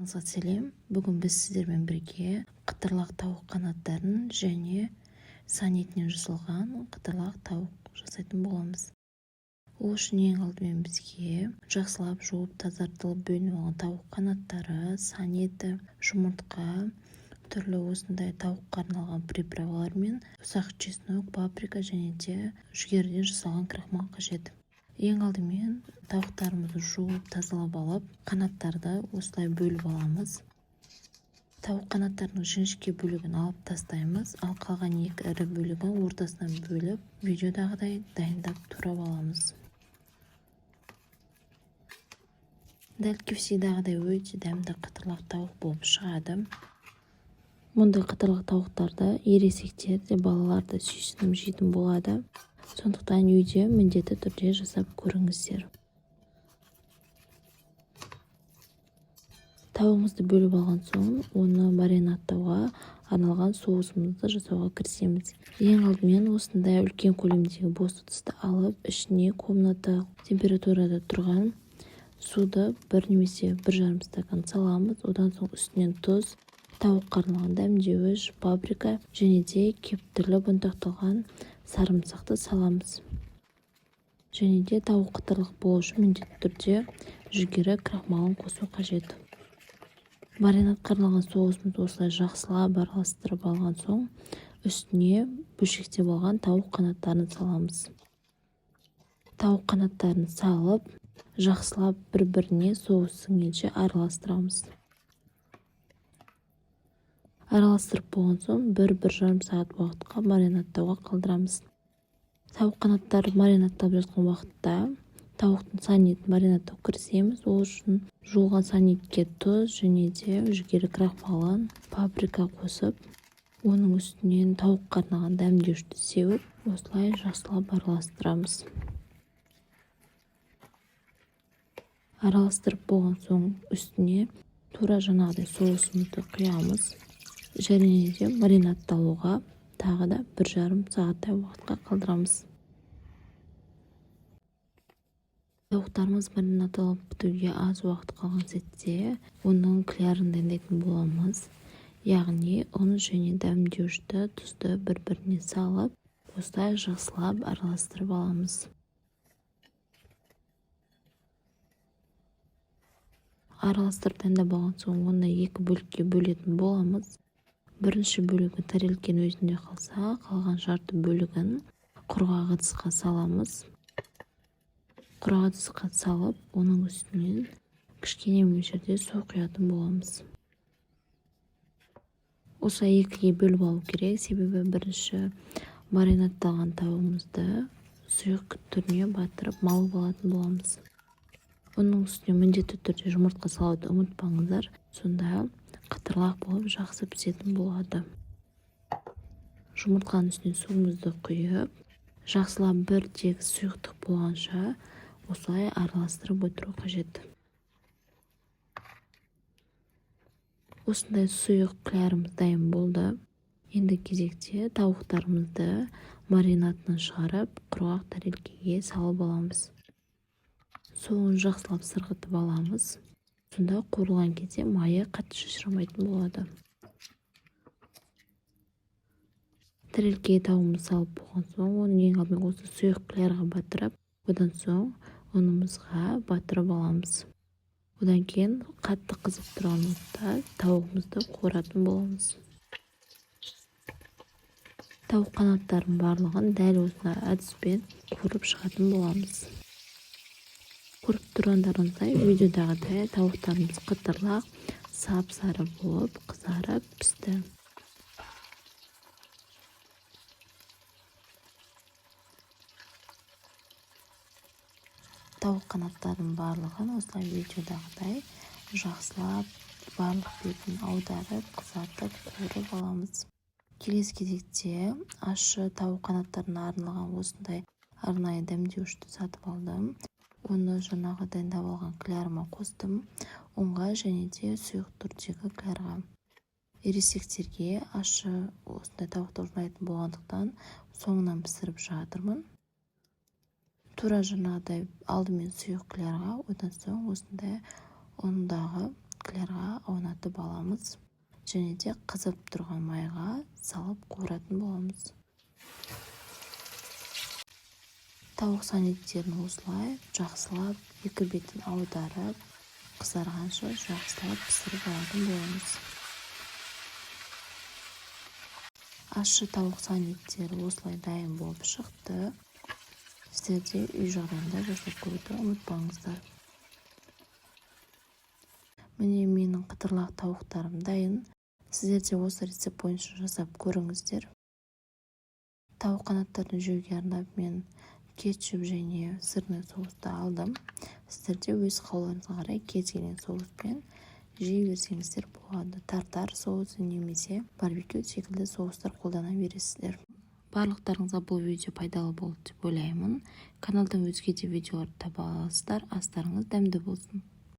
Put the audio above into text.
Сәлем, бүгін біз сіздермен бірге қытырлақ тауық қанаттарын және сан етінен жасалған қытырлақ тауық жасайтын боламыз. Ол үшін ең алдымен бізге жақсылап жуып тазартылып бөлініп алған тауық қанаттары, сан еті, жұмыртқа, түрлі осындай тауыққа арналған приправалар мен ұсақ чеснок, паприка және де жүгеріден жасалған крахмал қажет. Ең алдымен тауықтарымызды жуып тазалап алып, қанаттарды осылай бөліп аламыз. Тауық қанаттарының жіңішке бөлігін алып тастаймыз, ал қалған екі ірі бөлігін ортасынан бөліп, видеодағыдай дайындап турап аламыз. Дәл KFC-дағыдай өте дәмді қытырлақ тауық болып шығады. Мұндай қытырлақ тауықтарды ересектер де балалар да сүйсініп жейтін болады. Сондықтан үйде міндетті түрде жасап көріңіздер. Тауығымызды бөліп алған соң, оны маринадтауға арналған соусымызды жасауға кірісеміз. Ең алдымен осындай үлкен көлемдегі бос ыдысты алып, ішіне комната температурада тұрған суды 1 немесе 1,5 стакан саламыз. Одан соң үстінен тұз, тауыққа арналған дәмдеуіш, паприка және де кептіріліп ұнтақталған сарымсақты саламыз. Және де тауық қытырлық болу үшін міндетті түрде жүгері крахмалын қосу қажет. Маринадқа арналған соусымызды осылай жақсылап араластырып алған соң, үстіне бөлшектеп алған тауық қанаттарын саламыз. Тауық қанаттарын салып, жақсылап бір-біріне соус сіңгенше араластырамыз. Араластырып болған соң 1-1,5 сағат уақытқа маринадтауға қалдырамыз. Тауық қанаттары маринадталып жатқан уақытта тауықтың сан етін маринадтауға кірісеміз. Ол үшін жуылған сан етке тұз және де жүгері крахмалын, паприка қосып, оның үстінен тауыққа арналған дәмдеуішті сеуіп, осылай жақсылап араластырамыз. Араластырып болған соң үстіне тура жаңағыдай соусымызды құямыз. Және де маринадталуға тағы да 1,5 сағаттай уақытқа қалдырамыз. Тауықтарымыз маринадталып бітуге аз уақыт қалған сәтте оның клярларын дайындайтын боламыз. Яғни ұн және дәмдеуішті тұзды бір-біріне салып, осылай жақсылап араластырып аламыз. Араластырып дайындап болған соң оны екі бөлікке бөлетін боламыз. Бірінші бөлігі тарелкенің өзінде қалса, қалған жарты бөлігін құрғақ ыдысқа саламыз. Құрғақ ыдысқа салып, оның үстінен кішкене мөлшерде су құятын боламыз. Осылай екіге бөліп алу керек, себебі бірінші маринадталған тауығымызды сұйық түріне батырып малып алатын боламыз. Оның үстіне міндетті түрде жұмыртқа салуды ұмытпаңыздар, сонда қытырлақ болып жақсы пісетін болады. Жұмыртқаның үстіне суымызды құйып, жақсылап бір тегіс сұйықтық болғанша осылай араластырып отыру қажет. Осындай сұйық клярымыз дайын болды. Енді кезекте тауықтарымызды маринадынан шығарып, құрғақ тарелкеге салып аламыз. Соғын жақсылап сырғытып аламыз. Сонда қуырылған кезде майы қатты шашырамайтын болады. Тарелкеге тауығымызды салып болған соң, оны ең алдымен осы сұйық клярға батырып, одан соң ұнымызға батырып аламыз. Одан кейін қатты қызып тұрған отта тауығымызды қуыратын боламыз. Тауық қанаттарын барлығын дәл осындай әдіспен қуырып шығатын боламыз. Көріп тұрғандарыңыздай видеодағыдай тауықтарымыз қытырлақ, сап-сары болып қызарып пісті. Тауық қанаттарын барлығын осылай видеодағыдай жақсылап барлық бетін аударып, қызартып, қуырып аламыз. Келесі кезекте ащы тауық қанаттарына арналған осындай арнайы дәмдеуішті сатып алдым. Оны жаңағы дайындап алған клярыма қостым. Ұнға және де сұйық түрдегі клярға. Ересектерге ащы осындай тауықты ұнайтын болғандықтан соңынан пісіріп жатырмын. Тура алдымен сұйық клярға, одан соң осындай ұндағы клярға қайнатып аламыз және де қызып тұрған майға салып қуыратын боламыз. Тауық санеттерін осылай жақсылап екі бетін аударып, қызарғанша жақсылап пісіріп алатын боламыз. Ащы тауық санеттері осылай дайын болып шықты. Сіздер де үй жағдайында жасап көруді ұмытпаңыздар. Міне менің қытырлақ тауықтарым дайын. Сіздер де осы рецепт бойынша жасап көріңіздер. Тауық қанаттарын жеуге арнап мен кетчуп және сырный соусты алдым. Сіздер де өз қалауларыңызға қарай кез келген соуспен жей берсеңіздер болады. Тартар соусы немесе барбекю секілді соустар қолдана бересіздер. Барлықтарыңызға бұл видео пайдалы болды деп ойлаймын. Каналдан өзге де видеоларды таба аласыздар. Астарыңыз дәмді болсын.